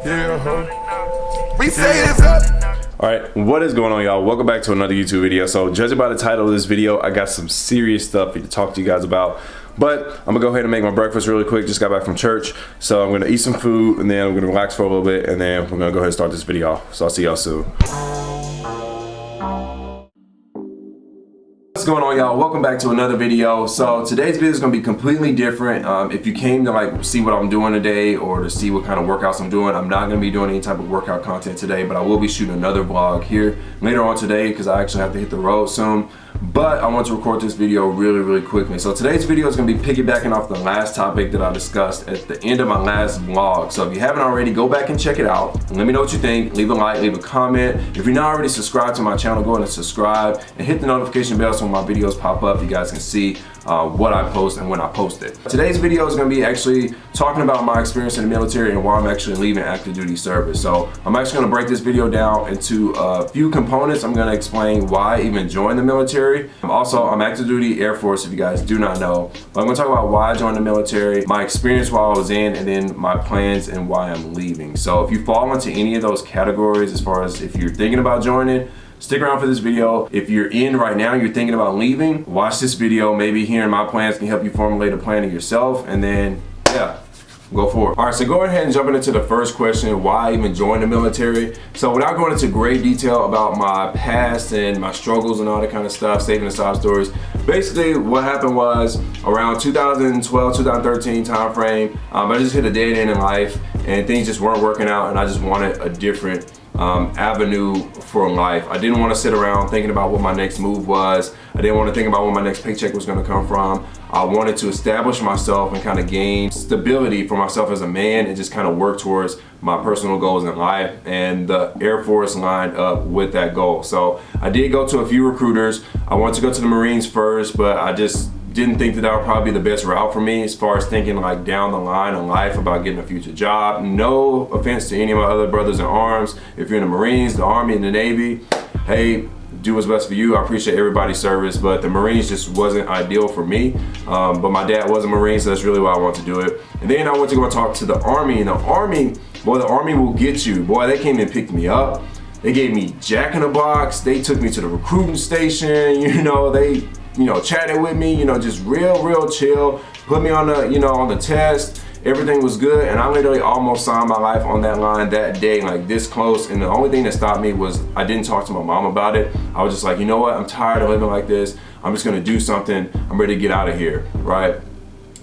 We say this up. Alright, what is going on, y'all? Welcome back to another YouTube video. So judging by the title of this video, I got some serious stuff to talk to you guys about. But I'm gonna go ahead and make my breakfast really quick. Just got back from church. So I'm gonna eat some food and then I'm gonna relax for a little bit and then we're gonna go ahead and start this video off. So I'll see y'all soon. What's going on, y'all? Welcome back to another video. So today's video is going to be completely different. If you came to like see what I'm doing today or to see what kind of workouts I'm doing, I'm not going to be doing any type of workout content today, but I will be shooting another vlog here later on today because I actually have to hit the road soon. But I want to record this video really quickly. So today's video is going to be piggybacking off the last topic that I discussed at the end of my last vlog. So if you haven't already, go back and check it out. Let me know what you think. Leave a like, leave a comment. If you're not already subscribed to my channel, go ahead and subscribe and hit the notification bell so when my videos pop up, you guys can see what I post and when I post it. Today's video is going to be actually talking about my experience in the military and why I'm actually leaving active duty service. So I'm actually going to break this video down into a few components. I'm going to explain why I even joined the military. Also, I'm active duty Air Force if you guys do not know. But I'm going to talk about why I joined the military, my experience while I was in, and then my plans and why I'm leaving. So if you fall into any of those categories, as far as if you're thinking about joining, stick around for this video. If you're in right now, you're thinking about leaving, watch this video. Maybe hearing my plans can help you formulate a plan of yourself, and then, yeah, go for it. All right, so go ahead and jump into the first question, why I even joined the military. So without going into great detail about my past and my struggles and all that kind of stuff, saving the sob stories, basically what happened was around 2012, 2013 time frame, I just hit a dead end in life and things just weren't working out and I just wanted a different avenue for life. I didn't want to sit around thinking about what my next move was. I didn't want to think about where my next paycheck was going to come from. I wanted to establish myself and kind of gain stability for myself as a man and just kind of work towards my personal goals in life, and the Air Force lined up with that goal. So I did go to a few recruiters. I wanted to go to the Marines first, but I just didn't think that that would probably be the best route for me as far as thinking like down the line in life about getting a future job. No offense to any of my other brothers in arms. If you're in the Marines, the Army, and the Navy, hey, do what's best for you. I appreciate everybody's service, but the Marines just wasn't ideal for me. But my dad was a Marine, so that's really why I wanted to do it. And then I went to go and talk to the Army, and the Army, boy, the Army will get you. Boy, they came and picked me up. They gave me Jack in the Box. They took me to the recruiting station. They chatted with me, just real chill, put me on the, on the test. Everything was good, and I literally almost signed my life on that line that day, like this close. And the only thing that stopped me was I didn't talk to my mom about it. I was just like, you know what, I'm tired of living like this. I'm just gonna do something. I'm ready to get out of here, right?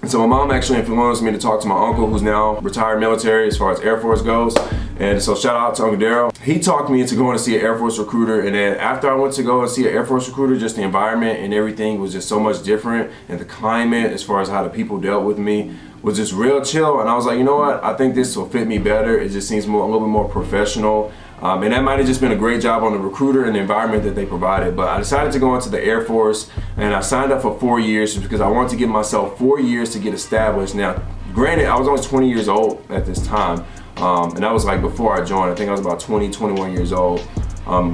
And so my mom actually influenced me to talk to my uncle, who's now retired military as far as Air Force goes. And so shout out to Uncle Daryl. He talked me into going to see an Air Force recruiter, and then after I went to go and see an Air Force recruiter, just the environment and everything was just so much different, and the climate as far as how the people dealt with me was just real chill. And I was like, you know what, I think this will fit me better. It just seems a little bit more professional. And that might have just been a great job on the recruiter and the environment that they provided. But I decided to go into the Air Force, and I signed up for 4 years just because I wanted to give myself 4 years to get established. Now, granted, I was only 20 years old at this time. And that was like before I joined. I think I was about 20, 21 years old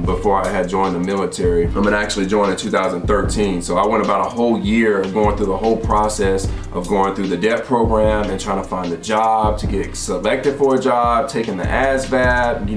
before I had joined the military. I'm gonna actually join in 2013. So I went about a whole year of going through the whole process of going through the DEP program and trying to find a job, to get selected for a job, taking the ASVAB,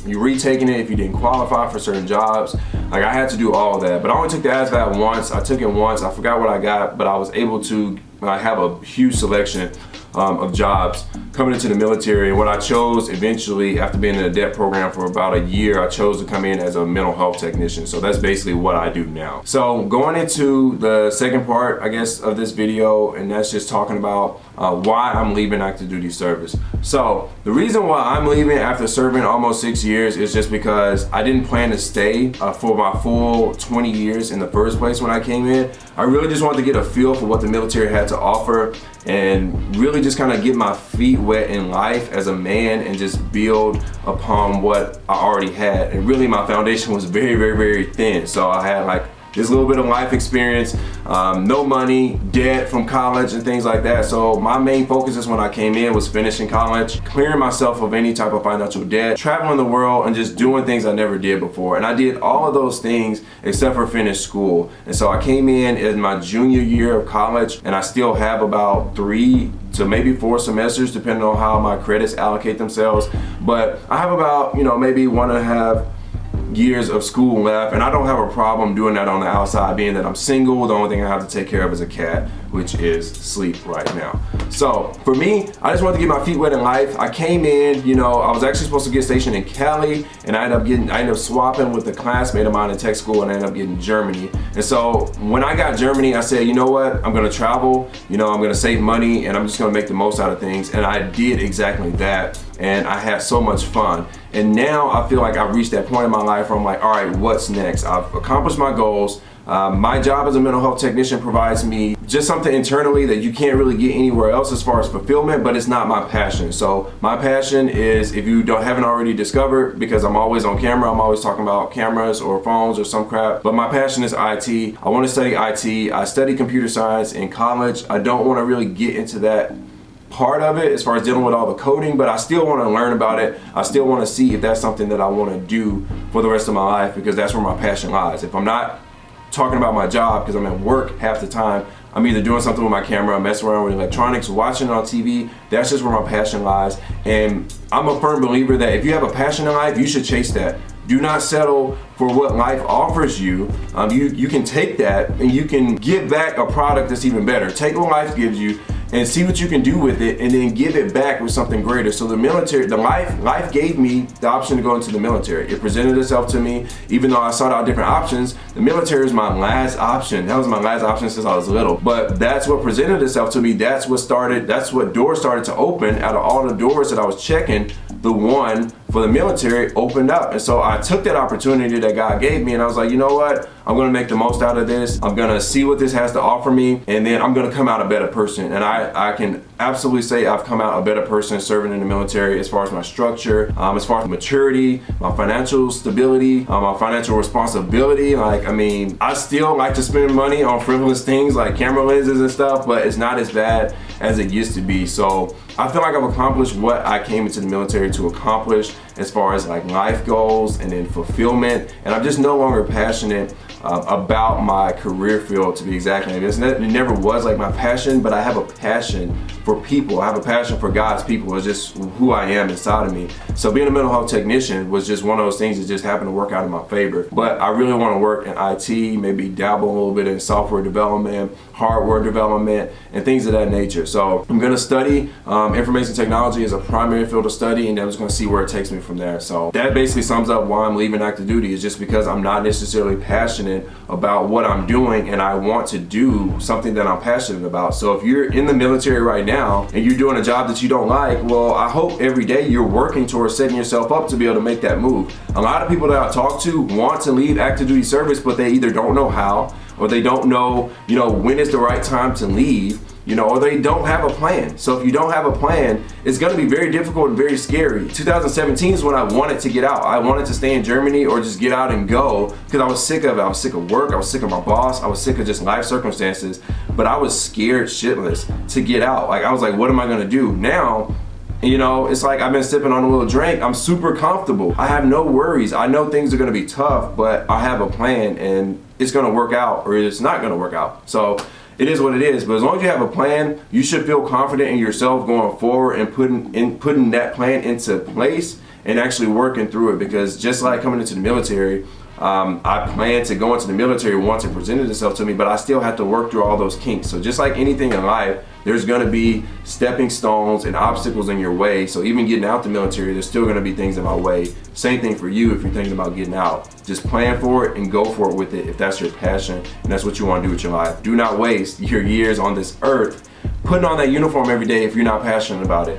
you retaking it if you didn't qualify for certain jobs. Like, I had to do all of that, but I only took the ASVAB once. I took it once, I forgot what I got, but I was able to have a huge selection of jobs coming into the military. And what I chose eventually, after being in the DEP program for about a year, I chose to come in as a mental health technician. So that's basically what I do now. So going into the second part, I guess, of this video, and that's just talking about why I'm leaving active duty service. So the reason why I'm leaving after serving almost 6 years is just because I didn't plan to stay for my full 20 years in the first place when I came in. I really just wanted to get a feel for what the military had to offer and really just kind of get my feet wet in life as a man and just build upon what I already had. And really my foundation was very thin. So I had like this little bit of life experience, no money, debt from college and things like that. So my main focus is when I came in was finishing college, clearing myself of any type of financial debt, traveling the world, and just doing things I never did before. And I did all of those things except for finish school. And so I came in my junior year of college, and I still have about 3 to maybe 4 semesters depending on how my credits allocate themselves. But I have about, maybe 1.5 years of school left, and I don't have a problem doing that on the outside, being that I'm single. The only thing I have to take care of is a cat, which is sleep right now. So for me, I just wanted to get my feet wet in life. I came in, I was actually supposed to get stationed in Cali, and I ended up swapping with a classmate of mine in tech school, and I ended up getting Germany. And so when I got Germany, I said, you know what, I'm gonna travel, I'm gonna save money, and I'm just gonna make the most out of things. And I did exactly that, and I had so much fun. And now I feel like I've reached that point in my life where I'm like, all right, what's next? I've accomplished my goals. My job as a mental health technician provides me just something internally that you can't really get anywhere else as far as fulfillment, but it's not my passion. So my passion is, if you haven't already discovered, because I'm always on camera, I'm always talking about cameras or phones or some crap, but my passion is IT. I want to study IT. I studied computer science in college. I don't want to really get into that part of it as far as dealing with all the coding, but I still want to learn about it. I still want to see if that's something that I want to do for the rest of my life, because that's where my passion lies. If I'm not talking about my job because I'm at work half the time, I'm either doing something with my camera, messing around with electronics, watching it on TV. That's just where my passion lies. And I'm a firm believer that if you have a passion in life, you should chase that. Do not settle for what life offers you. You can take that and you can give back a product that's even better. Take what life gives you and see what you can do with it, and then give it back with something greater. So the military, life gave me the option to go into the military. It presented itself to me, even though I sought out different options. The military is my last option. That was my last option since I was little. But that's what presented itself to me. That's what doors started to open. Out of all the doors that I was checking, the one for the military opened up. And so I took that opportunity that God gave me, and I was like, you know what? I'm gonna make the most out of this. I'm gonna see what this has to offer me, and then I'm gonna come out a better person. And I can absolutely say I've come out a better person serving in the military, as far as my structure, as far as maturity, my financial stability, my financial responsibility. I still like to spend money on frivolous things like camera lenses and stuff, but it's not as bad as it used to be. So I feel like I've accomplished what I came into the military to accomplish, as far as life goals and then fulfillment. And I'm just no longer passionate about my career field, to be exactly honest. It never was my passion, but I have a passion for people. I have a passion for God's people. It's just who I am inside of me. So being a mental health technician was just one of those things that just happened to work out in my favor. But I really want to work in IT, maybe dabble a little bit in software development, hardware development, and things of that nature. So I'm going to study information technology as a primary field of study, and then I'm just going to see where it takes me from there. So that basically sums up why I'm leaving active duty, is just because I'm not necessarily passionate about what I'm doing, and I want to do something that I'm passionate about. So if you're in the military right now and you're doing a job that you don't like, well, I hope every day you're working towards setting yourself up to be able to make that move. A lot of people that I talk to want to leave active duty service, but they either don't know how, or they don't know, when is the right time to leave, or they don't have a plan. So if you don't have a plan, it's gonna be very difficult and very scary. 2017 is when I wanted to get out. I wanted to stay in Germany or just get out and go, because I was sick of it. I was sick of work, I was sick of my boss, I was sick of just life circumstances, but I was scared shitless to get out. I was like, what am I gonna do? Now, it's like I've been sipping on a little drink. I'm super comfortable. I have no worries. I know things are gonna be tough, but I have a plan, and it's gonna work out, or it's not gonna work out. So it is what it is. But as long as you have a plan, you should feel confident in yourself going forward and putting that plan into place and actually working through it. Because just like coming into the military, I plan to go into the military once it presented itself to me, but I still have to work through all those kinks. So just like anything in life, there's gonna be stepping stones and obstacles in your way. So even getting out the military, there's still gonna be things in my way. Same thing for you if you're thinking about getting out. Just plan for it and go for it with it if that's your passion and that's what you wanna do with your life. Do not waste your years on this earth putting on that uniform every day if you're not passionate about it.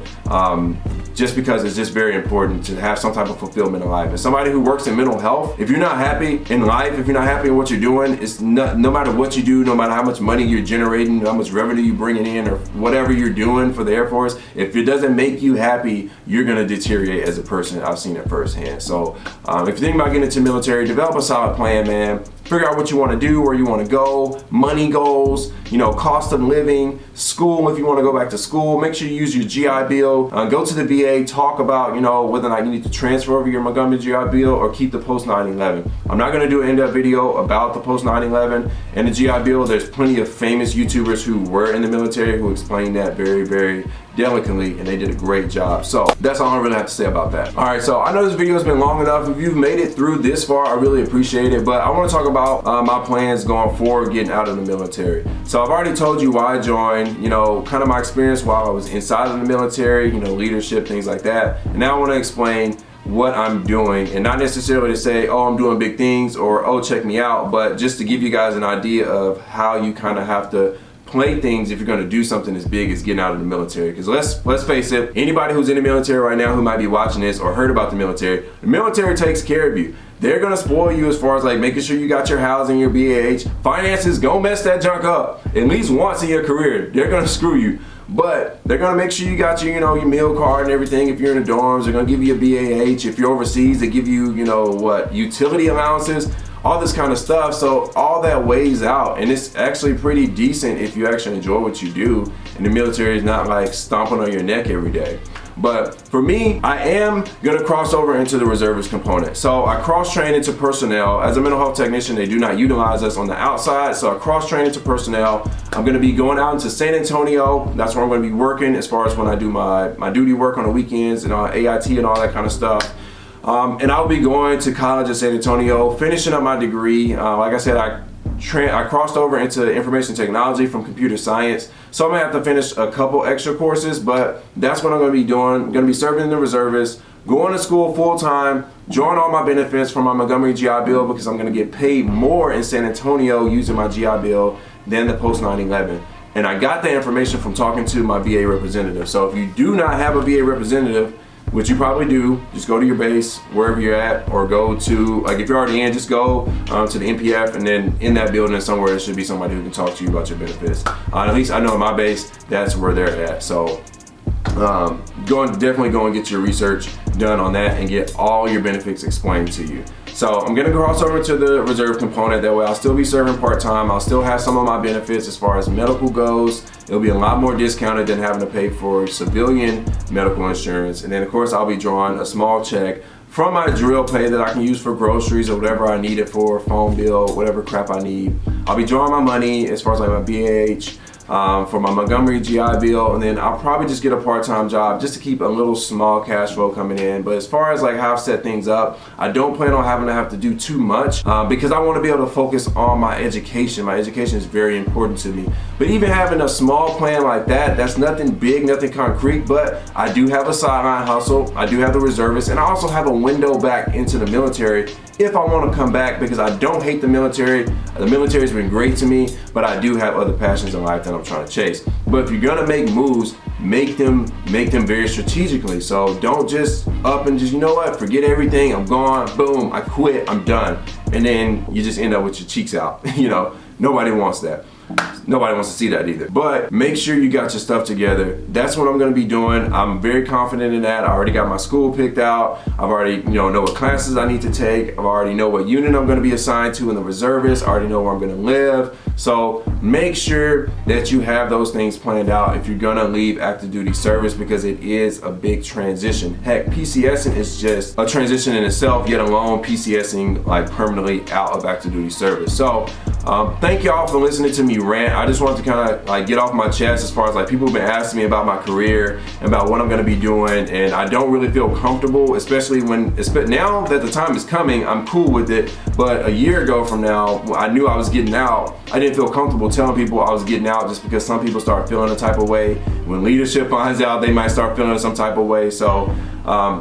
Just because it's just very important to have some type of fulfillment in life. As somebody who works in mental health, if you're not happy in life, if you're not happy in what you're doing, it's no matter what you do, no matter how much money you're generating, how much revenue you're bringing in, or whatever you're doing for the Air Force, if it doesn't make you happy, you're gonna deteriorate as a person. I've seen it firsthand. So if you're thinking about getting into the military, develop a solid plan, man. figure out what you want to do, where you want to go, money goals, you know, cost of living, school if you want to go back to school. Make sure you use your GI Bill. Go to the VA, talk about, you know, whether or not you need to transfer over your Montgomery GI Bill or keep the post 9/11. I'm not going to do an in-depth video about the post 9/11 and the GI Bill. There's plenty of famous YouTubers who were in the military who explained that very, very delicately, and they did a great job. So that's all I really have to say about that. All right, so I know this video has been long enough. If you've made it through this far, I really appreciate it, but I want to talk about my plans going forward getting out of the military. So I've already told you why I joined, you know, kind of my experience while I was inside of the military, you know, leadership, things like that. And now I want to explain what I'm doing, and not necessarily to say, oh, I'm doing big things, or oh, check me out, but just to give you guys an idea of how you kind of have to play things if you're going to do something as big as getting out of the military. Because let's face it, anybody who's in the military right now who might be watching this or heard about the military takes care of you. They're going to spoil you as far as like making sure you got your housing, your BAH. Finances, go mess that junk up at least once in your career. They're going to screw you. But they're going to make sure you got your, you know, your meal card and everything. If you're in the dorms, they're going to give you a BAH. If you're overseas, they give you, you know, what, utility allowances, all this kind of stuff. So all that weighs out, and it's actually pretty decent if you actually enjoy what you do, and the military is not like stomping on your neck every day. But for me, I am gonna cross over into the reservist component. So I cross-train into personnel. As a mental health technician, they do not utilize us on the outside, so I cross-train into personnel. I'm gonna be going out into San Antonio. That's where I'm gonna be working as far as when I do my duty work on the weekends and AIT and all that kind of stuff. And I'll be going to college in San Antonio, finishing up my degree. Like I said, I crossed over into information technology from computer science. So I'm gonna have to finish a couple extra courses, but that's what I'm gonna be doing. I'm gonna be serving in the reservists, going to school full time, drawing all my benefits from my Montgomery GI Bill, because I'm gonna get paid more in San Antonio using my GI Bill than the post 9/11. And I got that information from talking to my VA representative. So if you do not have a VA representative, which you probably do, just go to your base, wherever you're at, or go to, like if you're already in, just go to the NPF, and then in that building somewhere, there should be somebody who can talk to you about your benefits. At least I know in my base, that's where they're at. So definitely go and get your research done on that and get all your benefits explained to you. So I'm gonna cross over to the reserve component. That way I'll still be serving part-time. I'll still have some of my benefits as far as medical goes. It'll be a lot more discounted than having to pay for civilian medical insurance. And then of course I'll be drawing a small check from my drill pay that I can use for groceries or whatever I need it for, phone bill, whatever crap I need. I'll be drawing my money as far as like my BAH, for my Montgomery GI Bill, and then I'll probably just get a part-time job just to keep a little small cash flow coming in. But as far as like how I've set things up, I don't plan on having to have to do too much because I want to be able to focus on my education. My education is very important to me. But even having a small plan like that, that's nothing big, nothing concrete, but I do have a sideline hustle. I do have the reservists, and I also have a window back into the military if I want to come back, because I don't hate the military. The military has been great to me, but I do have other passions in life that I'm trying to chase. But if you're gonna make moves, make them very strategically. So don't just up and just, you know what, forget everything, I'm gone, boom, I quit, I'm done. And then you just end up with your cheeks out. You know, nobody wants that. Nobody wants to see that either. But make sure you got your stuff together. That's what I'm going to be doing. I'm very confident in that. I already got my school picked out. I've already know what classes I need to take. I already know what unit I'm going to be assigned to in the reservists. I already know where I'm going to live. So make sure that you have those things planned out if you're going to leave active duty service, because it is a big transition. Heck, PCSing is just a transition in itself, yet alone PCSing like permanently out of active duty service. So thank y'all for listening to me rant. I just wanted to kind of like get off my chest as far as like people have been asking me about my career and about what I'm going to be doing, and I don't really feel comfortable, especially now that the time is coming. I'm cool with it, but a year ago from now, I knew I was getting out. I didn't feel comfortable telling people I was getting out, just because some people start feeling a type of way. When leadership finds out, they might start feeling some type of way. So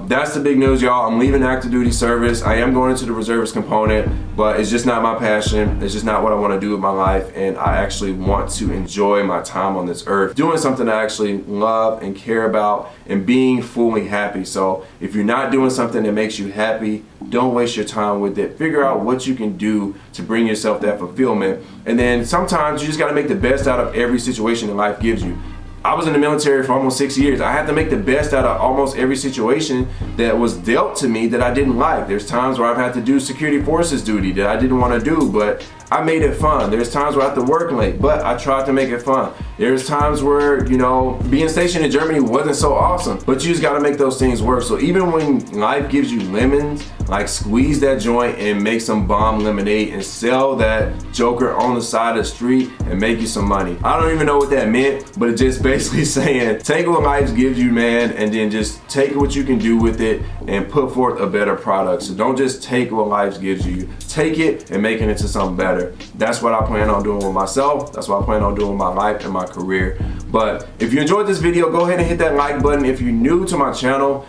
that's the big news, y'all. I'm leaving active duty service. I am going into the reservist component, but it's just not my passion. It's just not what I want to do with my life, and I actually want to enjoy my time on this earth doing something I actually love and care about and being fully happy. So if you're not doing something that makes you happy, don't waste your time with it. Figure out what you can do to bring yourself that fulfillment, and then sometimes you just got to make the best out of every situation that life gives you. I was in the military for almost 6 years. I had to make the best out of almost every situation that was dealt to me that I didn't like. There's times where I've had to do security forces duty that I didn't want to do, but I made it fun. There's times where I have to work late, but I tried to make it fun. There's times where, you know, being stationed in Germany wasn't so awesome, but you just gotta make those things work. So even when life gives you lemons, like squeeze that joint and make some bomb lemonade and sell that joker on the side of the street and make you some money. I don't even know what that meant, but it's just basically saying, take what life gives you, man, and then just take what you can do with it and put forth a better product. So don't just take what life gives you. Take it and make it into something better. That's what I plan on doing with myself. That's what I plan on doing with my life and my career. But if you enjoyed this video, go ahead and hit that like button. If you're new to my channel,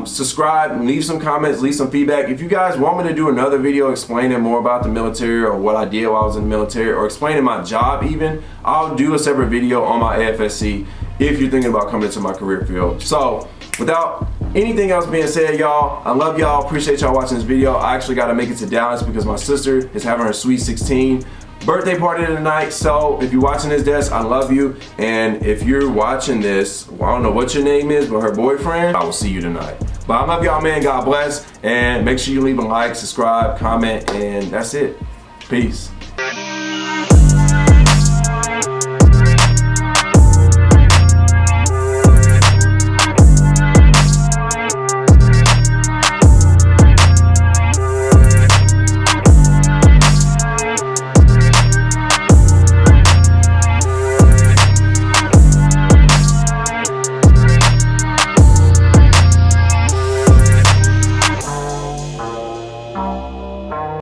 subscribe, leave some comments, leave some feedback. If you guys want me to do another video explaining more about the military or what I did while I was in the military or explaining my job even, I'll do a separate video on my AFSC if you're thinking about coming into my career field. So without anything else being said, y'all, I love y'all, appreciate y'all watching this video. I actually got to make it to Dallas because my sister is having her sweet 16 birthday party tonight. So if you're watching this, Des, I love you. And if you're watching this, well, I don't know what your name is, but her boyfriend, I will see you tonight. But I love y'all, man. God bless. And make sure you leave a like, subscribe, comment, and that's it. Peace.